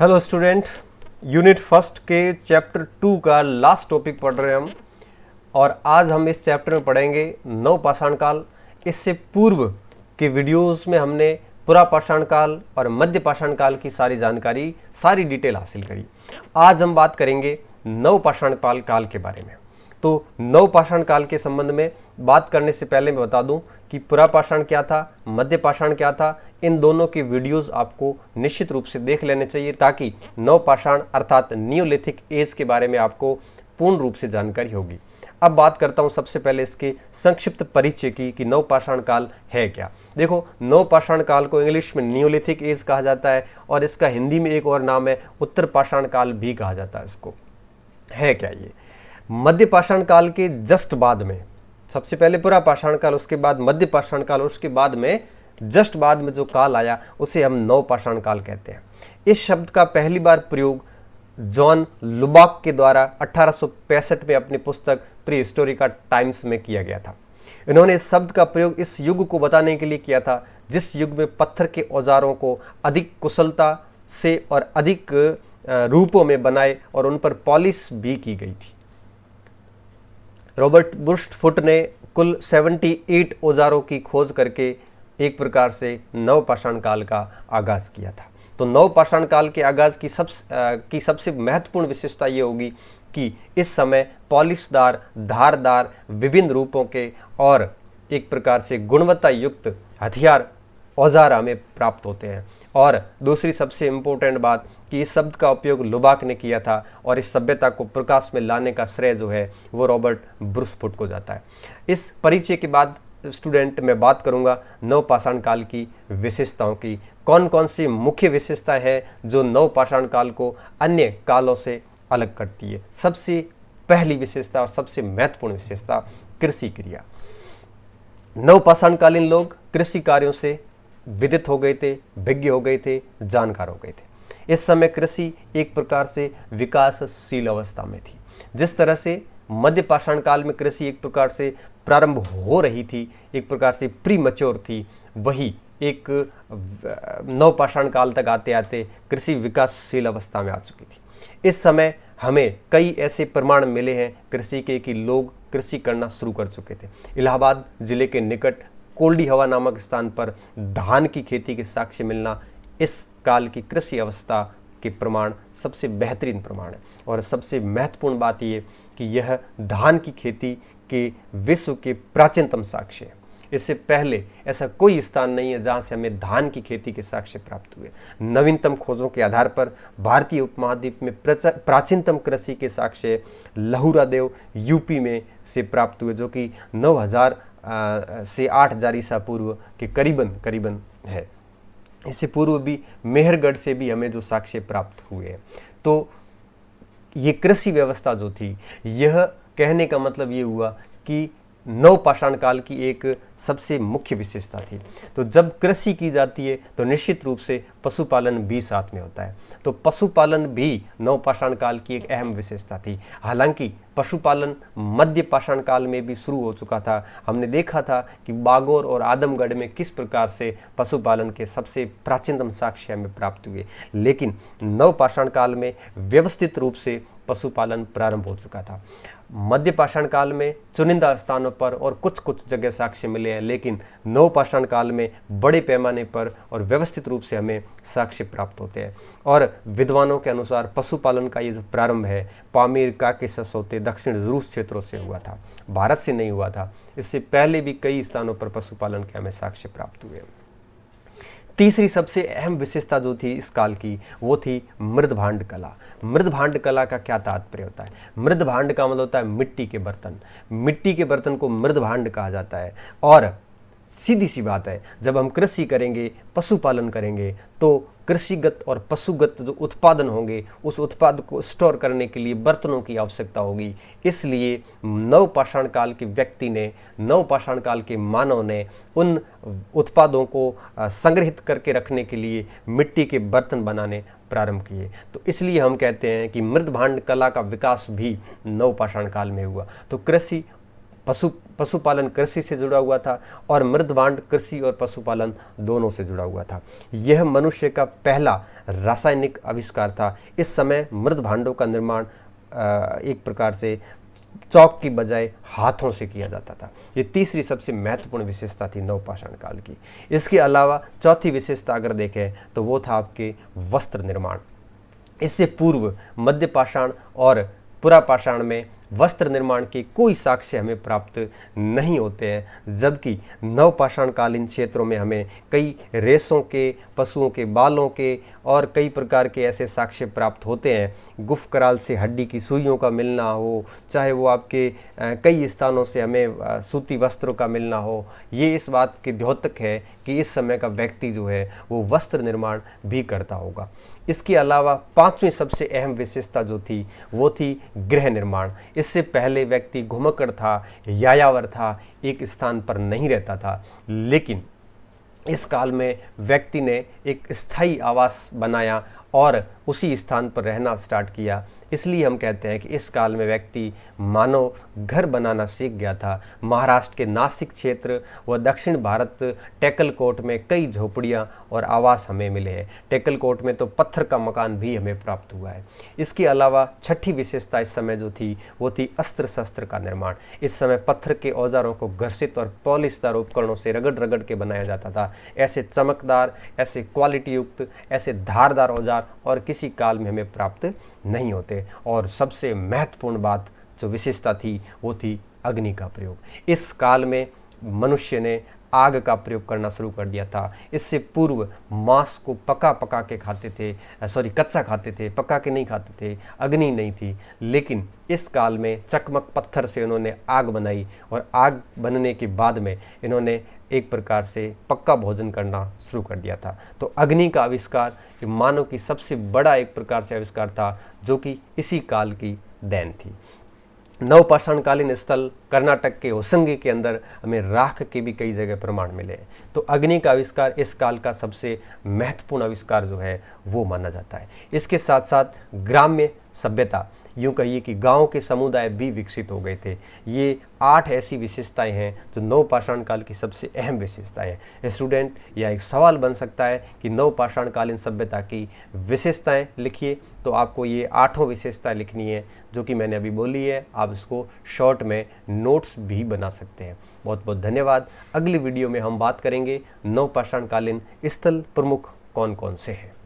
Hello student, unit first के chapter 2 का last topic पढ़ रहे हैं हम। और आज हम इस चैप्टर में पढ़ेंगे नवपाषाण काल। इससे पूर्व के वीडियोस में हमने पुरापाषाण काल और मध्यपाषाण काल की सारी जानकारी, सारी डिटेल हासिल करी। आज हम बात करेंगे नवपाषाण काल के बारे में। तो नवपाषाण काल के संबंध में बात करने से पहले मैं बता दूं कि पुरापाषाण क्या था, मध्यपाषाण क्या था। इन दोनों के वीडियोस आपको निश्चित रूप से देख लेने चाहिए ताकि नवपाषाण अर्थात नियोलिथिक एज के बारे में आपको पूर्ण रूप से जानकारी होगी। अब बात करता हूं सबसे पहले इसके संक्षिप्त परिचय की कि नवपाषाण काल है क्या। देखो, नवपाषाण काल को इंग्लिश में नियोलिथिक एज कहा जाता है और इसका हिंदी में एक और नाम है उत्तर पाषाण काल भी कहा जाता है। इसको है क्या ये मध्यपाषाण काल के जस्ट बाद में, सबसे पहले पुरापाषाण काल, उसके बाद मध्यपाषाण काल, उसके बाद में जस्ट बाद में जो काल आया उसे हम नवपाषाण काल कहते हैं। इस शब्द का पहली बार प्रयोग जॉन लुबाक के द्वारा 1865 में अपनी पुस्तक प्री हिस्टोरिका टाइम्स में किया गया था। इन्होंने इस शब्द का प्रयोग इस युग को बताने के लिए किया था जिस युग में पत्थर के औजारों को अधिक कुशलता से और अधिक रूपों में बनाए और उन पर पॉलिश भी की गई थी। रॉबर्ट बुश्टफुट ने कुल 78 औजारों की खोज करके एक प्रकार से नवपाषाण काल का आगाज किया था। तो नवपाषाण काल के आगाज की सबसे महत्वपूर्ण विशेषता ये होगी कि इस समय पॉलिशदार, धारदार, विभिन्न रूपों के और एक प्रकार से गुणवत्ता युक्त हथियार, औजार हमें प्राप्त होते हैं। और दूसरी सबसे इम्पोर्टेंट बात कि इस शब्द का उपयोग लुबाक ने किया था और इस सभ्यता को प्रकाश में लाने का श्रेय जो है वो रॉबर्ट ब्रुसफुट को जाता है। इस परिचय के बाद स्टूडेंट मैं बात करूंगा नवपाषाण काल की विशेषताओं की। कौन कौन सी मुख्य विशेषताएं हैं जो नवपाषाण काल को अन्य कालों से अलग करती है। सबसे पहली विशेषता और सबसे महत्वपूर्ण विशेषता कृषि क्रिया। नवपाषाण कालीन लोग कृषि कार्यों से विदित हो गए थे, विज्ञ हो गए थे, जानकार हो गए थे। इस समय कृषि एक प्रकार से विकासशील अवस्था में थी। जिस तरह से मध्यपाषाण काल में कृषि एक प्रकार से प्रारंभ हो रही थी, एक प्रकार से प्री मैच्योर थी, वही एक नवपाषाण काल तक आते आते कृषि विकासशील अवस्था में आ चुकी थी। इस समय हमें कई ऐसे प्रमाण मिले हैं कृषि के कि लोग कृषि करना शुरू कर चुके थे। इलाहाबाद जिले के निकट कोल्डी हवा नामक स्थान पर धान की खेती के साक्ष्य मिलना इस काल की कृषि अवस्था के प्रमाण सबसे बेहतरीन प्रमाण है। और सबसे महत्वपूर्ण बात यह कि यह धान की खेती के विश्व के प्राचीनतम साक्ष्य है। इससे पहले ऐसा कोई स्थान नहीं है जहां से हमें धान की खेती के साक्ष्य प्राप्त हुए। नवीनतम खोजों के आधार पर भारतीय उपमहाद्वीप में प्राचीनतम कृषि के साक्ष्य लहुरादेव यूपी में से प्राप्त हुए, जो कि 9000 से 8000 ईसा पूर्व के करीबन है। इससे पूर्व भी मेहरगढ़ से भी हमें जो साक्ष्य प्राप्त हुए हैं। तो ये कृषि व्यवस्था जो थी, यह कहने का मतलब ये हुआ कि नवपाषाण काल की एक सबसे मुख्य विशेषता थी। तो जब कृषि की जाती है तो निश्चित रूप से पशुपालन भी साथ में होता है। तो पशुपालन भी नवपाषाण काल की एक अहम विशेषता थी। हालांकि पशुपालन मध्यपाषाण काल में भी शुरू हो चुका था। हमने देखा था कि बागोर और आदमगढ़ में किस प्रकार से पशुपालन के सबसे प्राचीनतम साक्ष्य हमें प्राप्त हुए, लेकिन नवपाषाण काल में व्यवस्थित रूप से पशुपालन प्रारंभ हो चुका था। मध्यपाषाण काल में चुनिंदा स्थानों पर और कुछ जगह साक्ष्य मिले हैं, लेकिन नवपाषाण काल में बड़े पैमाने पर और व्यवस्थित रूप से हमें साक्ष्य प्राप्त होते हैं। और विद्वानों के अनुसार पशुपालन का ये जो प्रारंभ है पामीर, काकेशस होते दक्षिण रूस क्षेत्रों से हुआ था, भारत से नहीं हुआ था। इससे पहले भी कई स्थानों पर पशुपालन के हमें साक्ष्य प्राप्त हुए। तीसरी सबसे अहम विशेषता जो थी इस काल की वो थी मृदभांड कला। मृदभांड कला का क्या तात्पर्य होता है? मृदभांड का मतलब होता है मिट्टी के बर्तन। मिट्टी के बर्तन को मृदभांड कहा जाता है। और सीधी सी बात है, जब हम कृषि करेंगे, पशुपालन करेंगे, तो कृषिगत और पशुगत जो उत्पादन होंगे उस उत्पाद को स्टोर करने के लिए बर्तनों की आवश्यकता होगी। इसलिए नवपाषाण काल के व्यक्ति ने, नवपाषाण काल के मानव ने उन उत्पादों को संग्रहित करके रखने के लिए मिट्टी के बर्तन बनाने प्रारंभ किए। तो इसलिए हम कहते हैं कि मृदभांड कला का विकास भी नवपाषाण काल में हुआ। तो कृषि पशुपालन कृषि से जुड़ा हुआ था और मृदभांड कृषि और पशुपालन दोनों से जुड़ा हुआ था। यह मनुष्य का पहला रासायनिक आविष्कार था। इस समय मृदभांडों का निर्माण एक प्रकार से चौक की बजाय हाथों से किया जाता था। ये तीसरी सबसे महत्वपूर्ण विशेषता थी नवपाषाण काल की। इसके अलावा चौथी विशेषता अगर देखें तो वो था आपके वस्त्र निर्माण। इससे पूर्व मध्य पाषाण और पुरापाषाण में वस्त्र निर्माण के कोई साक्ष्य हमें प्राप्त नहीं होते हैं, जबकि नवपाषाणकालीन क्षेत्रों में हमें कई रेशों के, पशुओं के बालों के और कई प्रकार के ऐसे साक्ष्य प्राप्त होते हैं। गुफ कराल से हड्डी की सुइयों का मिलना हो, चाहे वो आपके कई स्थानों से हमें सूती वस्त्रों का मिलना हो, ये इस बात के द्योतक है कि इस समय का व्यक्ति जो है वो वस्त्र निर्माण भी करता होगा। इसके अलावा पांचवीं सबसे अहम विशेषता जो थी वो थी गृह निर्माण। इससे पहले व्यक्ति घुमक्कड़ था, यायावर था, एक स्थान पर नहीं रहता था, लेकिन इस काल में व्यक्ति ने एक स्थायी आवास बनाया और उसी स्थान पर रहना स्टार्ट किया। इसलिए हम कहते हैं कि इस काल में व्यक्ति मानव घर बनाना सीख गया था। महाराष्ट्र के नासिक क्षेत्र व दक्षिण भारत टेकलकोट में कई झोपड़ियाँ और आवास हमें मिले हैं। टेकलकोट में तो पत्थर का मकान भी हमें प्राप्त हुआ है। इसके अलावा छठी विशेषता इस समय जो थी वो थी अस्त्र शस्त्र का निर्माण। इस समय पत्थर के औजारों को घर्षित और पॉलिशदार उपकरणों से रगड़ रगड़ के बनाया जाता था। ऐसे चमकदार, ऐसे क्वालिटी युक्त, ऐसे धारदार औजार और किसी काल में हमें प्राप्त नहीं होते। और सबसे महत्वपूर्ण बात जो विशेषता थी वो थी अग्नि का प्रयोग। इस काल में मनुष्य ने आग का प्रयोग करना शुरू कर दिया था। इससे पूर्व मांस को पका के खाते थे, कच्चा खाते थे, पका के नहीं खाते थे, अग्नि नहीं थी। लेकिन इस काल में चकमक पत्थर से उन्होंने आग बनाई और आग बनने के बाद में इन्होंने एक प्रकार से पक्का भोजन करना शुरू कर दिया था। तो अग्नि का आविष्कार मानव की सबसे बड़ा एक प्रकार से आविष्कार था जो कि इसी काल की देन थी। नवपाषाणकालीन स्थल कर्नाटक के होसंगी के अंदर हमें राख के भी कई जगह प्रमाण मिले हैं। तो अग्नि का आविष्कार इस काल का सबसे महत्वपूर्ण आविष्कार जो है वो माना जाता है। इसके साथ साथ ग्राम्य सभ्यता, यूँ कहिए कि गांव के समुदाय भी विकसित हो गए थे। ये 8 ऐसी विशेषताएं हैं जो नवपाषाण काल की सबसे अहम विशेषताएं हैं। स्टूडेंट, यह एक सवाल बन सकता है कि नवपाषाणकालीन सभ्यता की विशेषताएं लिखिए, तो आपको ये 8 विशेषताएं लिखनी है जो कि मैंने अभी बोली है। आप इसको शॉर्ट में नोट्स भी बना सकते हैं। बहुत बहुत धन्यवाद। अगली वीडियो में हम बात करेंगे नवपाषाणकालीन स्थल प्रमुख कौन कौन से हैं।